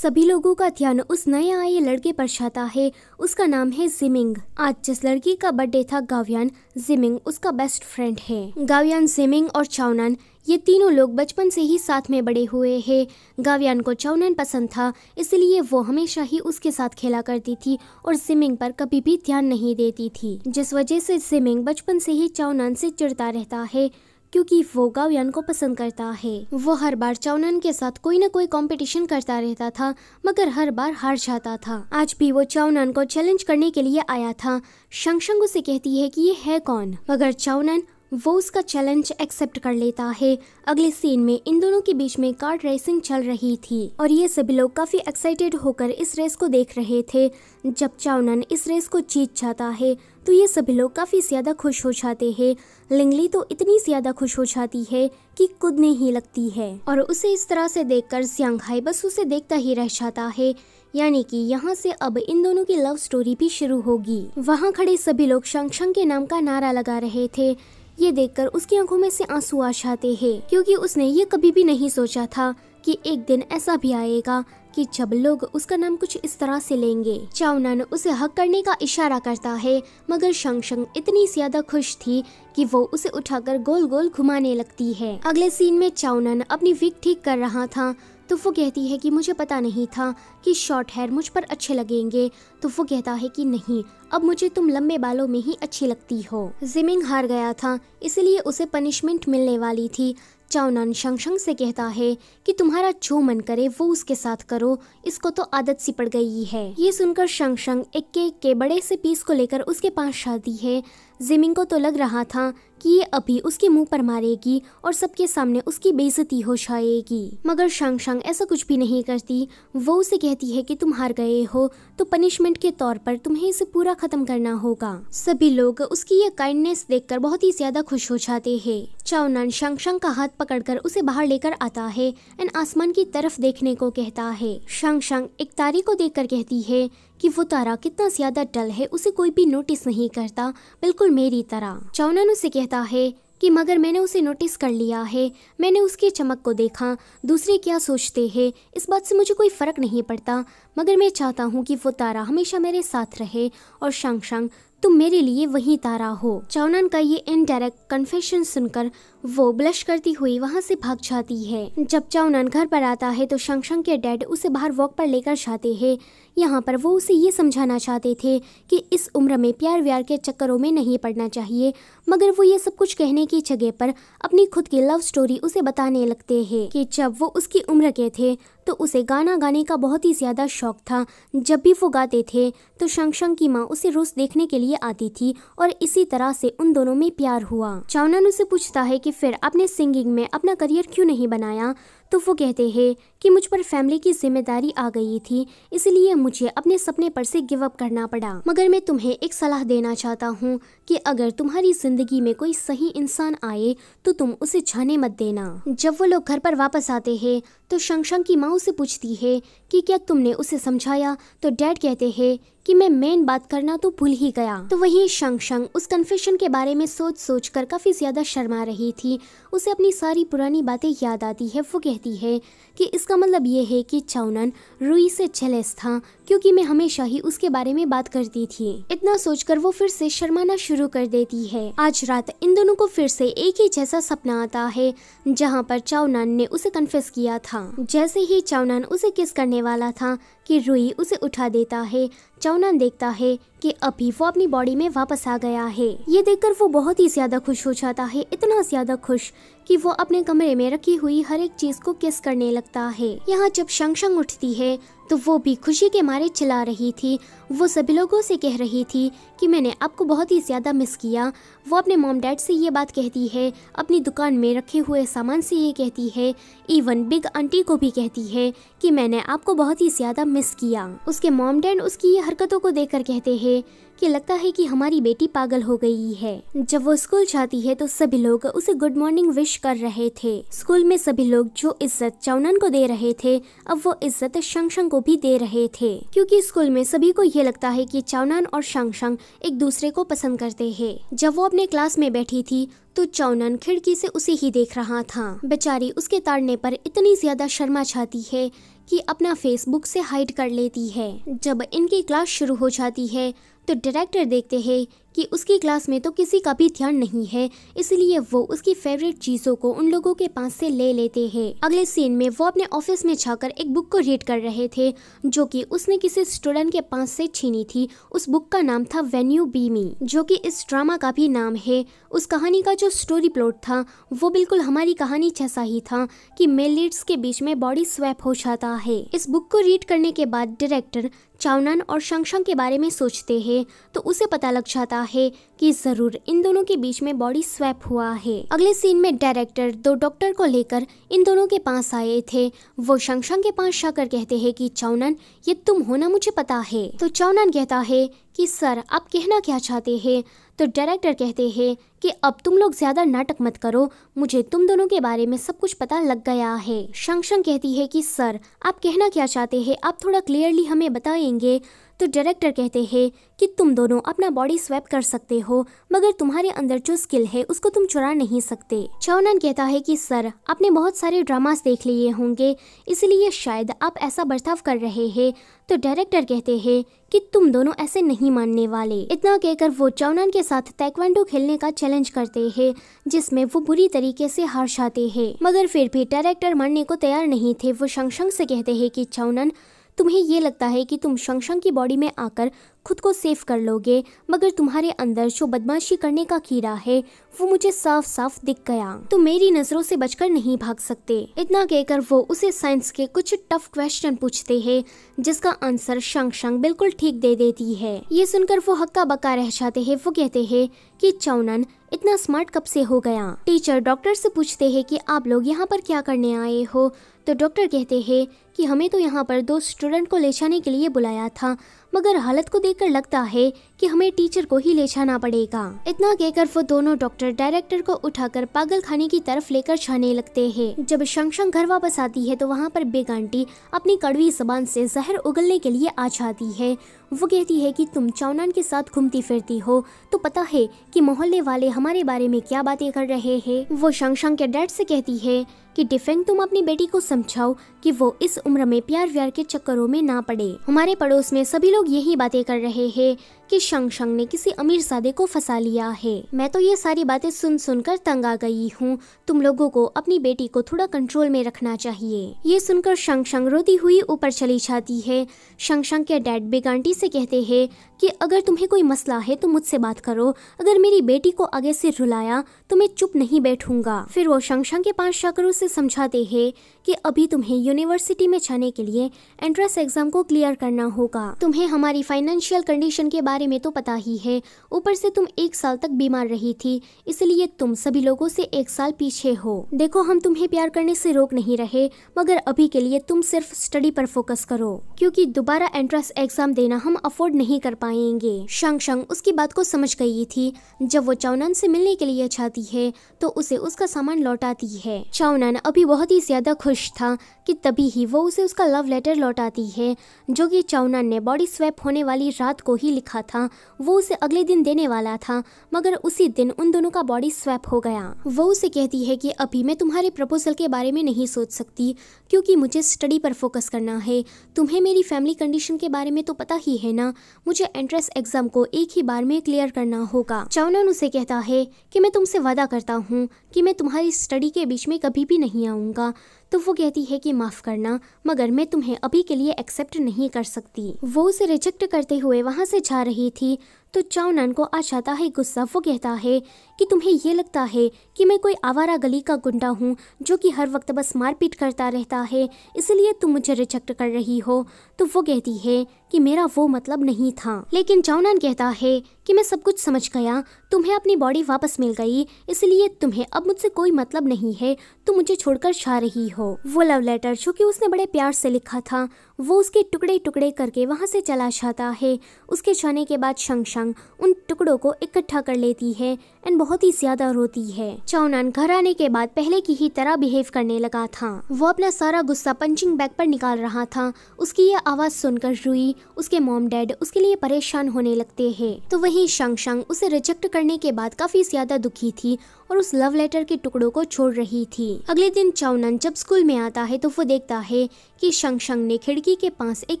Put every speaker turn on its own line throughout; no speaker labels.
सभी लोगों का ध्यान उस नए आए लड़के पर जाता है। उसका नाम है जिमिंग। आज जिस लड़की का बर्थडे था गावियान, जिमिंग उसका बेस्ट फ्रेंड है। गावियान, जिमिंग और चाओनान ये तीनों लोग बचपन से ही साथ में बड़े हुए हैं। गावियान को चाओनान पसंद था, इसलिए वो हमेशा ही उसके साथ खेला करती थी और जिमिंग पर कभी भी ध्यान नहीं देती थी, जिस वजह से जिमिंग बचपन से ही चाओनान से चिढ़ता रहता है क्योंकि वो गावियान को पसंद करता है। वो हर बार चाओनान के साथ कोई न कोई कंपटीशन करता रहता था, मगर हर बार हार जाता था। आज भी वो चाओनान को चैलेंज करने के लिए आया था। शंगशंग उसे कहती है कि ये है कौन, मगर चाओनान वो उसका चैलेंज एक्सेप्ट कर लेता है। अगले सीन में इन दोनों के बीच में कार्ड रेसिंग चल रही थी और ये सभी लोग काफी एक्साइटेड होकर इस रेस को देख रहे थे। जब चाओनान इस रेस को जीत जाता है तो ये सभी लोग काफी ज्यादा खुश हो जाते हैं। लिंगली तो इतनी ज्यादा खुश हो जाती है कि कूदने ही लगती है और उसे इस तरह से देखकर ज़ियांगहाई बस उसे देखता ही रह जाता है। यानी कि यहाँ से अब इन दोनों की लव स्टोरी भी शुरू होगी। वहाँ खड़े सभी लोग शंगशंग के नाम का नारा लगा रहे थे। ये देखकर उसकी आंखों में से आंसू आ जाते हैं क्योंकि उसने ये कभी भी नहीं सोचा था कि एक दिन ऐसा भी आएगा कि जब लोग उसका नाम कुछ इस तरह से लेंगे। चाओनान उसे हक करने का इशारा करता है, मगर शंगशंग इतनी ज्यादा खुश थी कि वो उसे उठाकर गोल गोल घुमाने लगती है। अगले सीन में चाओनान अपनी विग ठीक कर रहा था तो वो कहती है कि मुझे पता नहीं था कि शॉर्ट हेयर मुझ पर अच्छे लगेंगे। तो वो कहता है कि नहीं, अब मुझे तुम लंबे बालों में ही अच्छी लगती हो। जिमिंग हार गया था, इसलिए उसे पनिशमेंट मिलने वाली थी। चाओनान शंगशंग से कहता है कि तुम्हारा जो मन करे वो उसके साथ करो, इसको तो आदत सी पड़ गई है। ये सुनकर शंगशंग एक केक के बड़े से पीस को लेकर उसके पास जाती है। जिमिंग को तो लग रहा था कि ये अभी उसके मुंह पर मारेगी और सबके सामने उसकी बेइज्जती हो जाएगी, मगर शंगशंग ऐसा कुछ भी नहीं करती। वो उसे कहती है कि तुम हार गए हो तो पनिशमेंट के तौर पर तुम्हें इसे पूरा खत्म करना होगा। सभी लोग उसकी ये काइंडनेस देखकर बहुत ही ज्यादा खुश हो जाते हैं। चाओनान शंगशंग का हाथ पकड़कर उसे बाहर लेकर आता है एंड आसमान की तरफ देखने को कहता है। शंगशंग एक तारे को देखकर कहती है कि वो तारा कितना ज्यादा डल है, उसे कोई भी नोटिस नहीं करता, बिल्कुल मेरी तरह। चाओनान उसे कहता है कि मगर मैंने उसे नोटिस कर लिया है, मैंने उसके चमक को देखा, दूसरे क्या सोचते हैं इस बात से मुझे कोई फर्क नहीं पड़ता, मगर मैं चाहता हूँ कि वो तारा हमेशा मेरे साथ रहे और शंगशंग तुम मेरे लिए वही तारा हो। चाओनान का ये इनडायरेक्ट कन्फेशन सुनकर वो ब्लश करती हुई वहाँ से भाग जाती है। जब चाओनान घर पर आता है तो शंगशंग के डैड उसे बाहर वॉक पर लेकर जाते हैं। यहाँ पर वो उसे ये समझाना चाहते थे कि इस उम्र में प्यार व्यार के चक्करों में नहीं पड़ना चाहिए, मगर वो ये सब कुछ कहने की जगह पर अपनी खुद की लव स्टोरी उसे बताने लगते हैं कि जब वो उसकी उम्र के थे तो उसे गाना गाने का बहुत ही ज्यादा शौक था। जब भी वो गाते थे तो शंगशंग की माँ उसे रोज देखने के लिए आती थी और इसी तरह से उन दोनों में प्यार हुआ। चाओनान उसे पूछता है कि फिर आपने सिंगिंग में अपना करियर क्यों नहीं बनाया, तो वो कहते हैं कि मुझ पर फैमिली की जिम्मेदारी आ गई थी, इसलिए मुझे अपने सपने पर से गिव अप करना पड़ा। मगर मैं तुम्हें एक सलाह देना चाहता हूँ कि अगर तुम्हारी जिंदगी में कोई सही इंसान आए तो तुम उसे जाने मत देना। जब वो लोग घर पर वापस आते हैं तो शंगशंग की माँ उसे पूछती है कि क्या तुमने उसे समझाया, तो डैड कहते हैं कि मैं मेन बात करना तो भूल ही गया। तो वहीं शंगशंग उस कन्फेशन के बारे में सोच सोच कर काफी ज्यादा शर्मा रही थी। उसे अपनी सारी पुरानी बातें याद आती है। वो कहती है कि इसका मतलब ये है कि चाओनान रुई से जेलस था क्योंकि मैं हमेशा ही उसके बारे में बात करती थी। इतना सोचकर वो फिर से शर्माना शुरू कर देती है। आज रात इन दोनों को फिर से एक ही जैसा सपना आता है जहाँ पर चाओनान ने उसे कन्फेस किया था। जैसे ही चाओनान उसे किस करने वाला था कि रुई उसे उठा देता है। चाओनान देखता है कि अभी वो अपनी बॉडी में वापस आ गया है। ये देखकर वो बहुत ही ज्यादा खुश हो जाता है, इतना ज्यादा खुश कि वो अपने कमरे में रखी हुई हर एक चीज को किस करने लगता है। यहाँ जब शंगशंग उठती है तो वो भी खुशी के मारे चिल्ला रही थी। वो सभी लोगों से कह रही थी कि मैंने आपको बहुत ही ज्यादा मिस किया। वो अपने मॉम डैड से ये बात कहती है, अपनी दुकान में रखे हुए सामान से ये कहती है, इवन बिग आंटी को भी कहती है कि मैंने आपको बहुत ही ज्यादा मिस किया। उसके मॉम डैड उसकी ये हरकतों को देखकर कहते हैं कि लगता है कि हमारी बेटी पागल हो गई है। जब वो स्कूल जाती है तो सभी लोग उसे गुड मॉर्निंग विश कर रहे थे। स्कूल में सभी लोग जो इज्जत चाओनान को दे रहे थे अब वो इज्जत शंगशंग को भी दे रहे थे, क्योंकि स्कूल में सभी को ये लगता है कि चाओनान और शंगशंग एक दूसरे को पसंद करते हैं। जब वो अपने क्लास में बैठी थी तो चाओनान खिड़की से उसे ही देख रहा था। बेचारी उसके ताड़ने पर इतनी ज्यादा शर्मा जाती है कि अपना फेसबुक से हाइड कर लेती है। जब इनकी क्लास शुरू हो जाती है तो डायरेक्टर देखते हैं कि उसकी क्लास में तो किसी का भी ध्यान नहीं है, इसलिए वो उसकी फेवरेट चीजों को उन लोगों के पास से ले लेते हैं। अगले सीन में वो अपने ऑफिस में जाकर एक बुक को रीड कर रहे थे जो कि उसने किसी स्टूडेंट के पास से छीनी थी। उस बुक का नाम था व्हेन यू बी मी, जो कि इस ड्रामा का भी नाम है। उस कहानी का जो स्टोरी प्लॉट था वो बिल्कुल हमारी कहानी जैसा ही था कि मेल लीड्स के बीच में बॉडी स्वैप हो जाता है। इस बुक को रीड करने के बाद डायरेक्टर चाओनान और शंगशंग के बारे में सोचते हैं तो उसे पता लग जाता है कि जरूर इन दोनों के बीच में बॉडी स्वैप हुआ है। अगले सीन में डायरेक्टर दो डॉक्टर को लेकर इन दोनों के पास आए थे। वो शंगशंग के पास जाकर कहते हैं कि चाओनान ये तुम हो ना, मुझे पता है। तो चाओनान कहता है कि सर आप कहना क्या चाहते हैं। तो डायरेक्टर कहते हैं कि अब तुम लोग ज्यादा नाटक मत करो, मुझे तुम दोनों के बारे में सब कुछ पता लग गया है। शंगशंग कहती है कि सर आप कहना क्या चाहते हैं, आप थोड़ा क्लियरली हमें बताएंगे। तो डायरेक्टर कहते हैं कि तुम दोनों अपना बॉडी स्वैप कर सकते हो, मगर तुम्हारे अंदर जो स्किल है उसको तुम चुरा नहीं सकते। चाओनान कहता है कि सर आपने बहुत सारे ड्रामास देख लिए होंगे, इसलिए शायद आप ऐसा बर्ताव कर रहे हैं। तो डायरेक्टर कहते हैं कि तुम दोनों ऐसे नहीं मानने वाले। इतना कहकर वो चाओनान के साथ ताइक्वांडो खेलने का चैलेंज करते हैं, जिसमें वो बुरी तरीके से हार जाते हैं। मगर फिर भी डायरेक्टर मानने को तैयार नहीं थे। वो शंगशंग से कहते हैं कि चाओनान तुम्हें ये लगता है कि तुम शंगशंग की बॉडी में आकर खुद को सेव कर लोगे, मगर तुम्हारे अंदर जो बदमाशी करने का कीड़ा है वो मुझे साफ साफ दिख गया। तुम मेरी नजरों से बचकर नहीं भाग सकते। इतना कहकर वो उसे साइंस के कुछ टफ क्वेश्चन पूछते हैं, जिसका आंसर शंगशंग बिल्कुल ठीक दे देती है। ये सुनकर वो हक्का बक्का रह जाते हैं। वो कहते हैं कि चाओनान इतना स्मार्ट कब से हो गया। टीचर डॉक्टर से पूछते हैं कि आप लोग यहाँ पर क्या करने आए हो। तो डॉक्टर कहते हैं कि हमें तो यहाँ पर दो स्टूडेंट को ले जाने के लिए बुलाया था, मगर हालत को देखकर लगता है कि हमें टीचर को ही ले जाना पड़ेगा। इतना कहकर वो दोनों डॉक्टर डायरेक्टर को उठाकर पागल खाने की तरफ लेकर जाने लगते हैं। जब शंगशंग घर वापस आती है तो वहाँ पर बिग आंटी अपनी कड़वी जबान से जहर उगलने के लिए आ जाती है। वो कहती है कि तुम चाओनान के साथ घूमती फिरती हो तो पता है कि मोहल्ले वाले हमारे बारे में क्या बातें कर रहे हैं। वो शंगशंग के डैड से कहती है कि डिफेंग तुम अपनी बेटी को समझाओ कि वो इस उम्र में प्यार व्यार के चक्करों में ना पड़े। हमारे पड़ोस में सभी लोग यही बातें कर रहे हैं कि शंगशंग ने किसी अमीरजादे को फंसा लिया है। मैं तो ये सारी बातें सुन सुनकर तंग आ गई हूँ। तुम लोगों को अपनी बेटी को थोड़ा कंट्रोल में रखना चाहिए। ये सुनकर शंगशंग रोती हुई ऊपर चली जाती है। शंगशंग के डैड बिग आंटी से कहते हैं कि अगर तुम्हें कोई मसला है तो मुझसे बात करो, अगर मेरी बेटी को आगे से रुलाया तो मैं चुप नहीं बैठूंगा। फिर वो शंगशंग के पास जाकर उसे समझाते हैं कि अभी तुम्हें यूनिवर्सिटी में जाने के लिए एंट्रेंस एग्जाम को क्लियर करना होगा। तुम्हें हमारी फाइनेंशियल कंडीशन के बारे में तो पता ही है, ऊपर से तुम 1 साल तक बीमार रही थी, इसलिए तुम सभी लोगों से 1 साल पीछे हो। देखो हम तुम्हें प्यार करने से रोक नहीं रहे, मगर अभी के लिए तुम सिर्फ स्टडी पर फोकस करो, क्योंकि दोबारा एंट्रेंस एग्जाम देना हम अफोर्ड नहीं कर पाएंगे। शंगशंग उसकी बात को समझ गई थी। जब वो चाओनान से मिलने के लिए जाती है तो उसे उसका सामान लौटाती है। चाओनान अभी बहुत ही ज्यादा खुश था कि तभी ही वो उसे उसका लव लेटर लौटाती है, जो कि चाओनान ने बॉडी स्वैप होने वाली रात को ही लिखा था। वो उसे अगले दिन देने वाला था, मगर उसी दिन उन दोनों का बॉडी स्वैप हो गया। वो उसे कहती है कि अभी मैं तुम्हारे प्रपोजल के बारे में नहीं सोच सकती, क्योंकि मुझे स्टडी पर फोकस करना है। तुम्हें मेरी फैमिली कंडीशन के बारे में तो पता ही है ना, मुझे एंट्रेंस एग्जाम को एक ही बार में क्लियर करना होगा। चाओनान उसे कहता है कि मैं तुमसे वादा करता हूँ कि मैं तुम्हारी स्टडी के बीच में कभी भी नहीं आऊँगा। तो वो कहती है कि माफ करना, मगर मैं तुम्हें अभी के लिए एक्सेप्ट नहीं कर सकती। वो उसे रिजेक्ट करते हुए वहाँ से जा रही थी तो चाओनान को आ जाता है गुस्सा। वो कहता है कि तुम्हें ये लगता है कि मैं कोई आवारा गली का गुंडा हूँ जो कि हर वक्त बस मारपीट करता रहता है, इसलिए तुम मुझे रिजेक्ट कर रही हो। तो वो कहती है कि मेरा वो मतलब नहीं था। लेकिन चाओनान कहता है कि मैं सब कुछ समझ गया, तुम्हें अपनी बॉडी वापस मिल गई, इसलिए तुम्हें अब मुझसे कोई मतलब नहीं है, तुम मुझे छोड़कर जा रही हो। वो लव लेटर जो कि उसने बड़े प्यार से लिखा था वो उसके टुकड़े टुकड़े करके वहाँ से चला जाता है। उसके जाने के बाद शंग उन टुकड़ों को इकट्ठा कर लेती है एंड बहुत ही ज्यादा रोती है। चाओनान घर आने के बाद पहले की ही तरह बिहेव करने लगा था। वो अपना सारा गुस्सा पंचिंग बैग पर निकाल रहा था। उसकी ये आवाज सुनकर रूई, उसके मॉम डैड उसके लिए परेशान होने लगते हैं। तो वहीं शंग उसे रिजेक्ट करने के बाद काफी ज्यादा दुखी थी और उस लव लेटर के टुकड़ों को छोड़ रही थी। अगले दिन चाओनान जब स्कूल में आता है तो वो देखता है कि शंग ने खिड़की के पास एक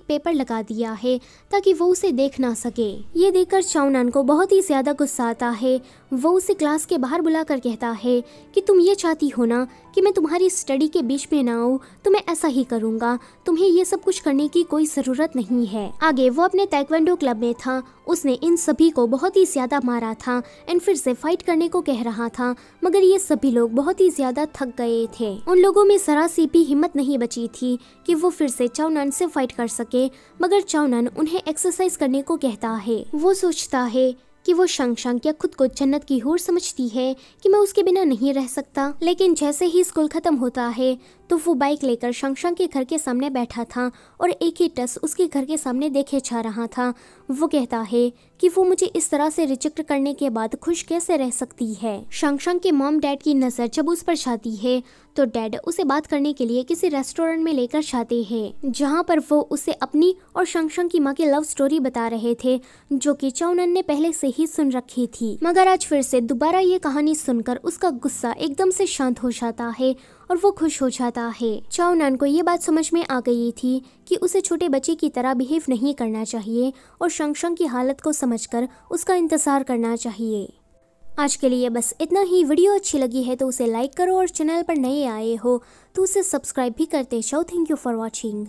पेपर लगा दिया है ताकि वो उसे देख ना सके। ये देखकर चाओनान को बहुत ही ज्यादा गुस्सा आता है। वो उसे क्लास के बाहर बुलाकर कहता है कि तुम ये चाहती हो ना कि मैं तुम्हारी स्टडी के बीच में ना आऊँ, तो मैं ऐसा ही करूँगा। तुम्हें ये सब कुछ करने की कोई ज़रूरत नहीं है। आगे वो अपने ताइक्वांडो क्लब में था। उसने इन सभी को बहुत ही ज्यादा मारा था एंड फिर से फाइट करने को कह रहा था, मगर ये सभी लोग बहुत ही ज्यादा थक गए थे। उन लोगों में जरा सी भी हिम्मत नहीं बची थी कि वो फिर से चाओनान से फाइट कर सके, मगर चाओनान उन्हें एक्सरसाइज करने को कहता है। वो सोचता है कि वो शंग क्या खुद को जन्नत की हूर समझती है कि मैं उसके बिना नहीं रह सकता। लेकिन जैसे ही स्कूल खत्म होता है तो वो बाइक लेकर शंग के घर के सामने बैठा था और एक ही टस उसके घर के सामने देखे जा रहा था। वो कहता है कि वो मुझे इस तरह से रिजेक्ट करने के बाद खुश कैसे रह सकती है। शंग के मॉम डैड की नजर जब उस पर जाती है तो डैड उसे बात करने के लिए किसी रेस्टोरेंट में लेकर जाते हैं, जहाँ पर वो उसे अपनी और शंग की माँ की लव स्टोरी बता रहे थे, जो कि चाओनान ने पहले से ही सुन रखी थी। मगर आज फिर से दोबारा ये कहानी सुनकर उसका गुस्सा एकदम से शांत हो जाता है और वो खुश हो जाता है। चाओनान को ये बात समझ में आ गई थी कि उसे छोटे बच्चे की तरह बिहेव नहीं करना चाहिए और शंग की हालत को समझकर उसका इंतजार करना चाहिए। आज के लिए बस इतना ही। वीडियो अच्छी लगी है तो उसे लाइक करो और चैनल पर नए आए हो तो उसे सब्सक्राइब भी करते जाओ। Thank you for watching.